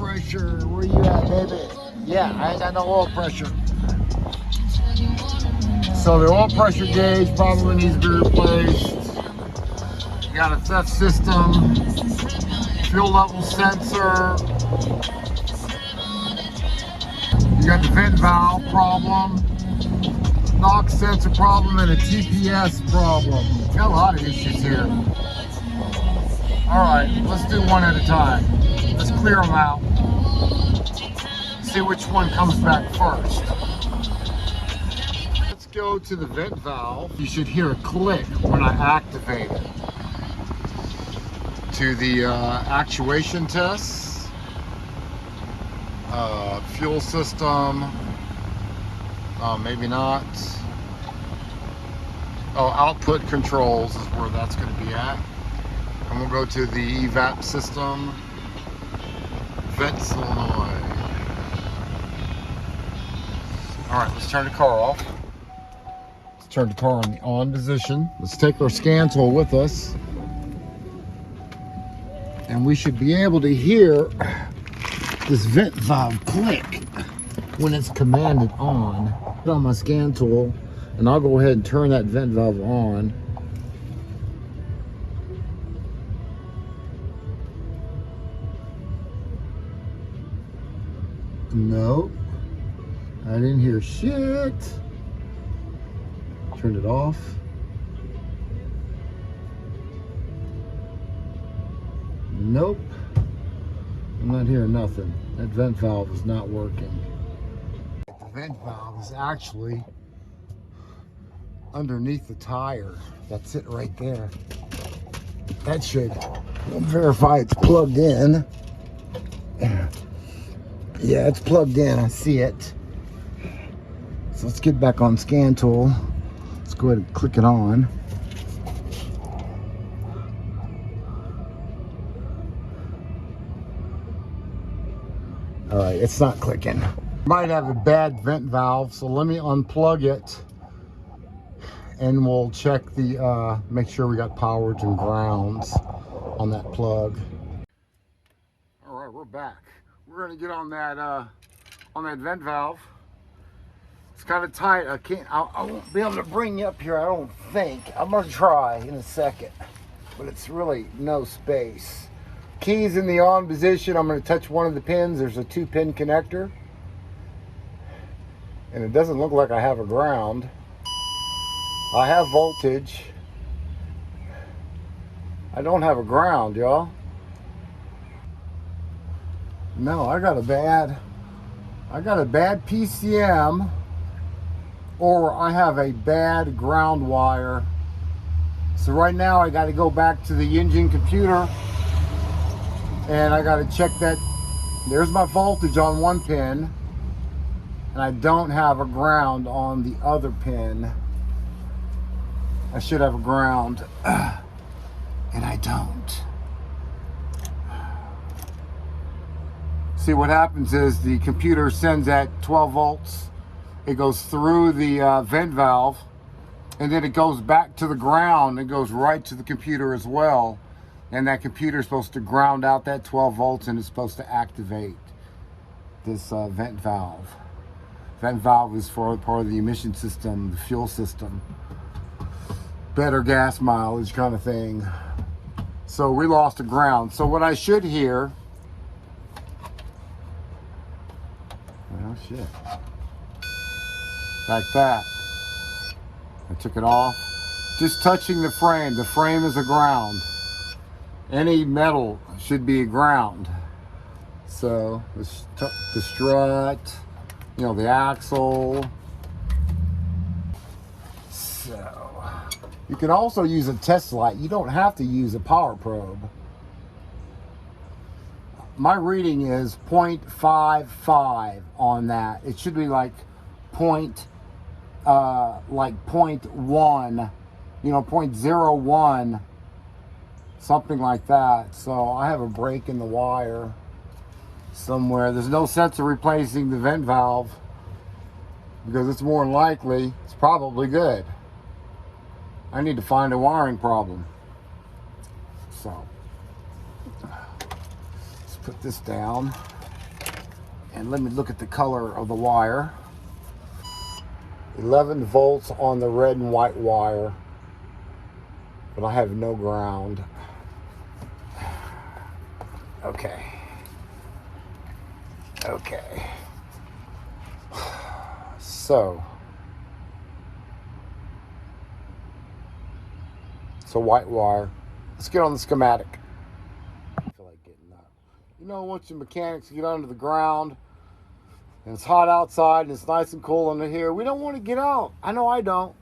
pressure. Where you at, baby? Yeah, I ain't got no oil pressure. So the oil pressure gauge probably needs to be replaced. You got a theft system, fuel level sensor. You got the vent valve problem, knock sensor problem, and a TPS problem. Got a lot of issues here. All right, let's do one at a time. Let's clear them out. See which one comes back first. Let's go to the vent valve. You should hear a click when I activate it. To the actuation tests, fuel system, maybe not. Oh, output controls is where that's going to be at. And we'll go to the evap system, vent solenoid. All right, let's turn the car off. Let's turn the car on the on position. Let's take our scan tool with us. And we should be able to hear this vent valve click when it's commanded on. Put on my scan tool, and I'll go ahead and turn that vent valve on. Nope, I didn't hear shit. Turned it off. Nope, I'm not hearing nothing. That vent valve is not working. The vent valve is actually underneath the tire. That's it right there. That should verify it's plugged in. Yeah, it's plugged in. I see it. So let's get back on scan tool. Let's go ahead and click it on. All right, it's not clicking. Might have a bad vent valve, so let me unplug it and we'll check the, make sure we got powers and grounds on that plug. All right, we're back. We're gonna get on that vent valve. It's kind of tight. I won't be able to bring you up here, I don't think. I'm gonna try in a second, but it's really no space. Keys in the on position. I'm going to touch one of the pins. There's a 2-pin connector. And it doesn't look like I have a ground. I have voltage. I don't have a ground, y'all. No, I got a bad PCM, or I have a bad ground wire. So right now I got to go back to the engine computer. And I got to check that. There's my voltage on one pin, and I don't have a ground on the other pin. I should have a ground, and I don't. See, what happens is the computer sends at 12 volts. It goes through the vent valve, and then it goes back to the ground. It goes right to the computer as well. And that computer is supposed to ground out that 12 volts and it's supposed to activate this vent valve. Vent valve is for part of the emission system, the fuel system. Better gas mileage kind of thing. So we lost a ground. So what I should hear, well, shit. Like that. I took it off. Just touching the frame. The frame is a ground. Any metal should be a ground. So the strut, you know, the axle. So you can also use a test light. You don't have to use a power probe. My reading is 0.55 on that. It should be like point 0.1, you know, 0.01. Something like that. So I have a break in the wire somewhere. There's no sense of replacing the vent valve because it's more than likely it's probably good. I need to find a wiring problem. So let's put this down. And let me look at the color of the wire. 11 volts on the red and white wire, but I have no ground. Okay. Okay. So white wire. Let's get on the schematic. I feel like getting up. You know, once your mechanics get under the ground and it's hot outside and it's nice and cool under here, we don't want to get out. I know I don't.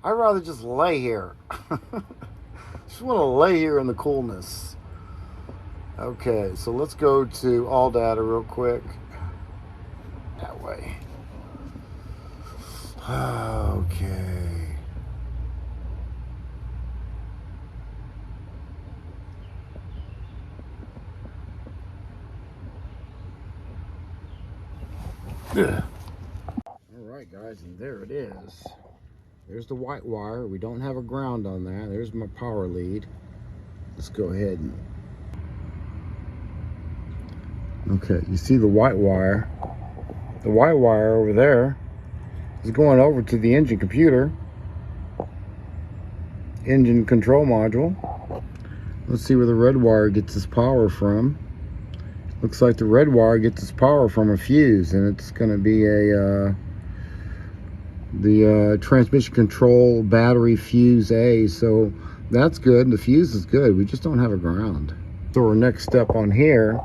I'd rather just lay here. Just want to lay here in the coolness. Okay, so let's go to all data real quick. That way. Okay. Alright guys, and there it is. There's the white wire. We don't have a ground on that. There's my power lead. Let's go ahead and... Okay, you see the white wire. The white wire over there is going over to the engine computer. Engine control module. Let's see where the red wire gets its power from. Looks like the red wire gets its power from a fuse, and it's going to be the transmission control battery fuse A. So that's good. The fuse is good. We just don't have a ground. So our next step on here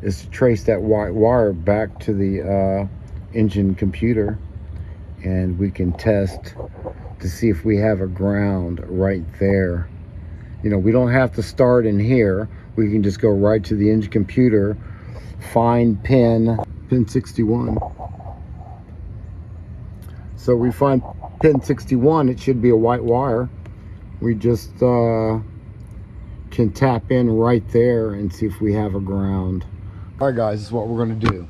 is to trace that white wire back to the engine computer, and we can test to see if we have a ground right there. You know, we don't have to start in here. We can just go right to the engine computer, find pin 61. So we find pin 61, it should be a white wire. We just can tap in right there and see if we have a ground. All right guys, this is what we're gonna do.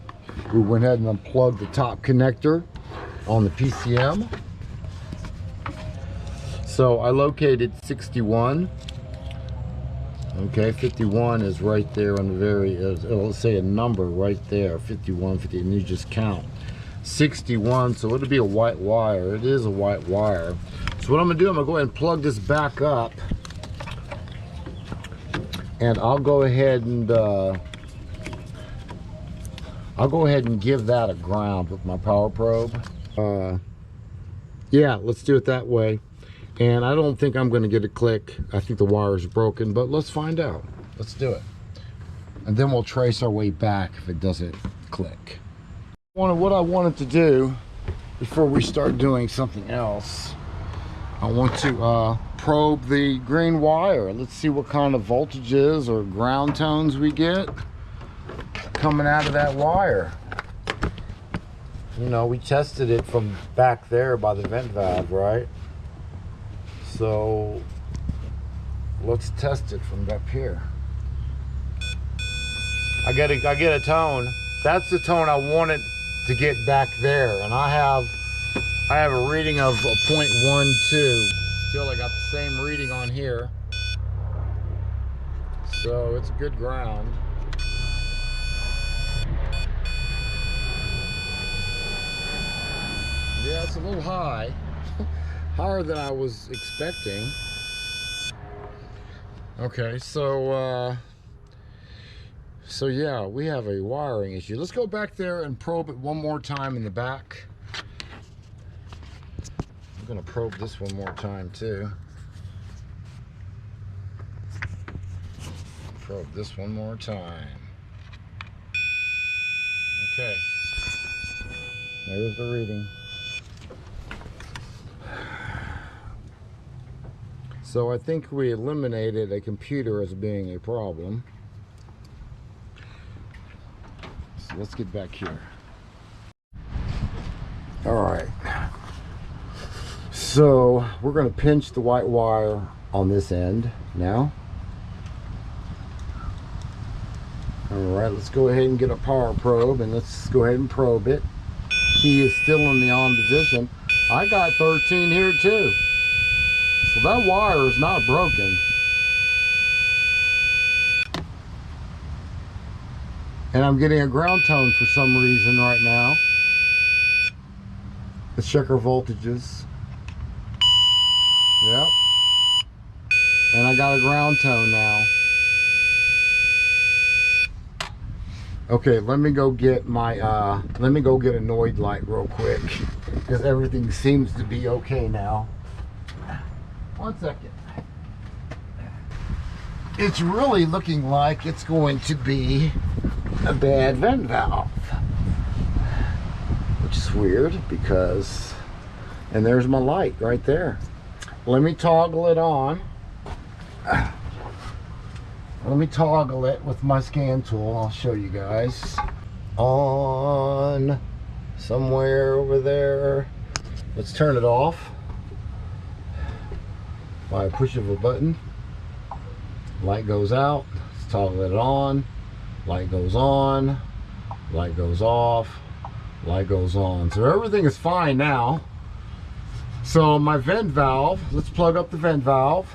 We went ahead and unplugged the top connector on the PCM. So I located 61. Okay, 51 is right there on the very, let's say a number right there, 51, 50, and you just count. 61, so it'll be a white wire. It is a white wire. So what I'm gonna do, I'm gonna go ahead and plug this back up, and I'll go ahead and give that a ground with my power probe. Yeah, let's do it that way. And I don't think I'm going to get a click. I think the wire is broken, but let's find out. Let's do it. And then we'll trace our way back if it doesn't click. What I wanted to do before we start doing something else, I want to probe the green wire. Let's see what kind of voltages or ground tones we get coming out of that wire. You know, we tested it from back there by the vent valve, right? So let's test it from up here. I get a tone. That's the tone I wanted to get back there, and I have a reading of 0.12. Still, I got the same reading on here, so it's a good ground. Yeah, it's a little high. Higher than I was expecting. Okay, so yeah, we have a wiring issue. Let's go back there and probe it one more time in the back. I'm gonna probe this one more time too. Probe this one more time. Okay, there's the reading. So I think we eliminated a computer as being a problem. So let's get back here. All right. So we're going to pinch the white wire on this end now. All right, let's go ahead and get a power probe, and let's go ahead and probe it. Key is still in the on position. I got 13 here too. So that wire is not broken. And I'm getting a ground tone for some reason right now. Let's check our voltages. Yep. And I got a ground tone now. Okay, let me go get my let me go get a Noid light real quick, because everything seems to be okay now. 1 second. It's really looking like it's going to be a bad vent valve, which is weird because, and there's my light right there. Let me toggle it on. Let me toggle it with my scan tool. I'll show you guys. On somewhere over there. Let's turn it off by a push of a button. Light goes out. Let's toggle it on. Light goes on. Light goes off. Light goes on. So everything is fine now. So my vent valve, let's plug up the vent valve.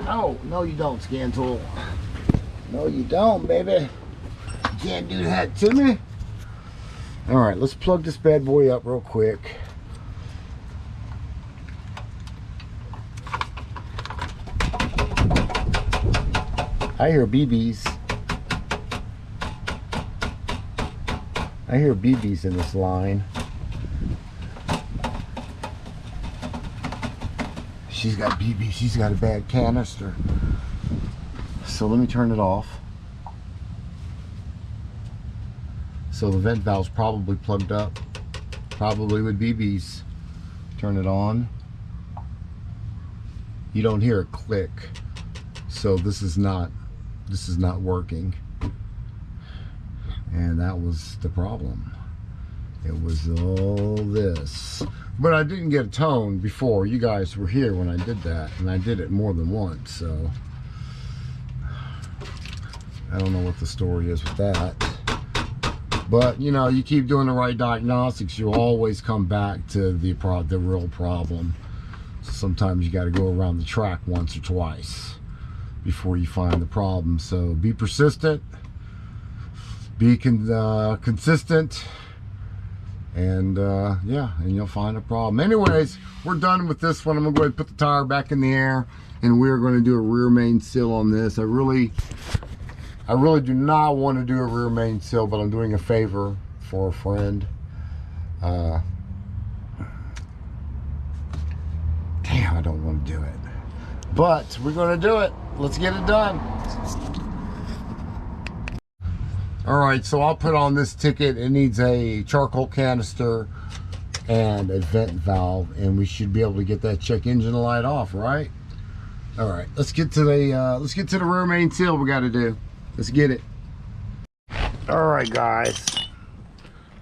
Oh, no you don't, scan tool. No you don't, baby. You can't do that to me. Alright, let's plug this bad boy up real quick. I hear BBs. I hear BBs in this line. She's got BB, she's got a bad canister. So let me turn it off. So the vent valve's probably plugged up, probably with BBs. Turn it on. You don't hear a click. So this is not working. And that was the problem. It was all this. But I didn't get a tone before. You guys were here when I did that, and I did it more than once, so I don't know what the story is with that. But you know, you keep doing the right diagnostics, you'll always come back to the real problem. So sometimes you got to go around the track once or twice before you find the problem. So be persistent, be consistent, and yeah, and you'll find a problem. Anyways, we're done with this one. I'm gonna go ahead and put the tire back in the air, and we're going to do a rear main seal on this. I really do not want to do a rear main seal, but I'm doing a favor for a friend. Damn, I don't want to do it, but we're going to do it. Let's get it done. All right, so I'll put on this ticket. It needs a charcoal canister and a vent valve, and we should be able to get that check engine light off, right? All right, let's get to the rear main seal we got to do. Let's get it. All right, guys,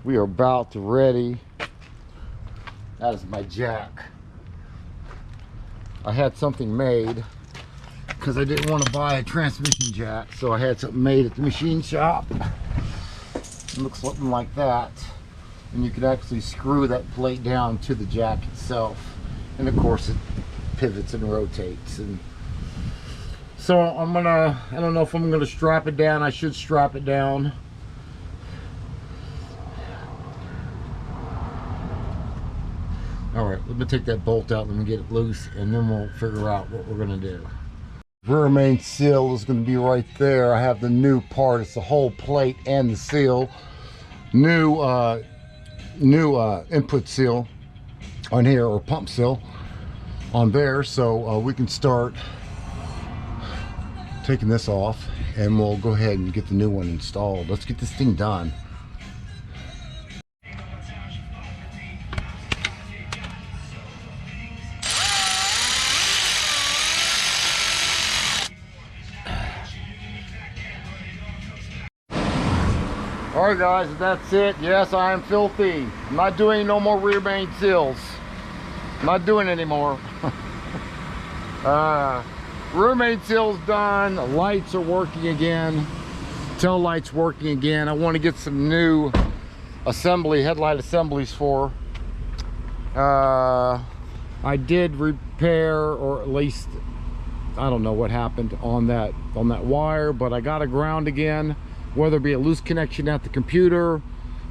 we are about to ready. That is my jack. I had something made because I didn't want to buy a transmission jack, so I had something made at the machine shop. It looks something like that, and you can actually screw that plate down to the jack itself, and of course it pivots and rotates. And so I don't know if I'm gonna strap it down. I should strap it down. All right, let me take that bolt out, let me get it loose, and then we'll figure out what we're gonna do. Rear main seal is going to be right there. I have the new part. It's the whole plate and the seal. New input seal on here, or pump seal on there. So we can start taking this off, and we'll go ahead and get the new one installed. Let's get this thing done. Alright guys, that's it. Yes, I am filthy. I'm not doing no more rear main seals. I'm not doing it anymore. Rear main seal's done. The lights are working again. Tail light's working again. I want to get some new headlight assemblies for. I did repair, or at least I don't know what happened on that wire, but I got a ground again, whether it be a loose connection at the computer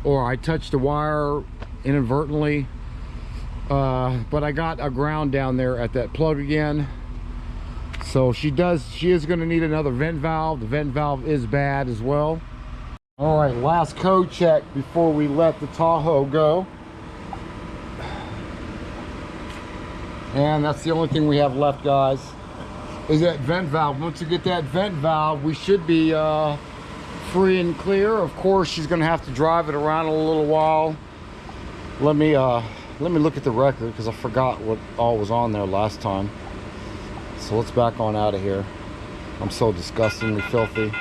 or I touched the wire inadvertently. But I got a ground down there at that plug again. So she is going to need another vent valve. The vent valve is bad as well. All right, last code check before we let the Tahoe go. And that's the only thing we have left, guys, is that vent valve. Once you get that vent valve, we should be free and clear. Of course, she's going to have to drive it around a little while. Let me look at the record, because I forgot what all was on there last time. So let's back on out of here. I'm so disgustingly filthy.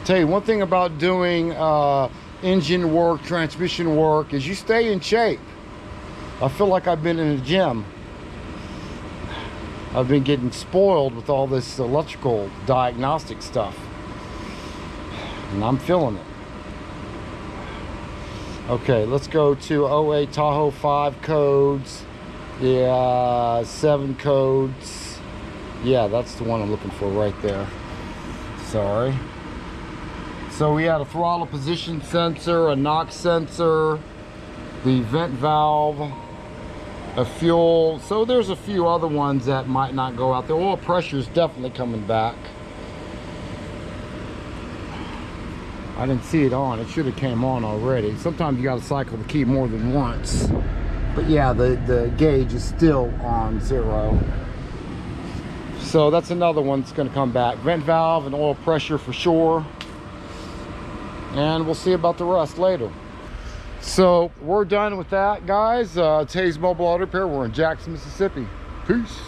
Tell you one thing about doing engine work, transmission work, is you stay in shape. I feel like I've been in a gym. I've been getting spoiled with all this electrical diagnostic stuff, and I'm feeling it. Okay, let's go to 08 Tahoe 5 codes. Yeah, 7 codes. Yeah, that's the one I'm looking for right there. Sorry. So we had a throttle position sensor, a knock sensor, the vent valve, a fuel. So there's a few other ones that might not go out. The oil pressure is definitely coming back. I didn't see it on. It should have came on already. Sometimes you got to cycle the key more than once. But yeah, the gauge is still on 0. So that's another one that's going to come back. Vent valve and oil pressure for sure. And we'll see about the rest later. So we're done with that, guys. Today's Mobile Auto Repair. We're in Jackson, Mississippi. Peace.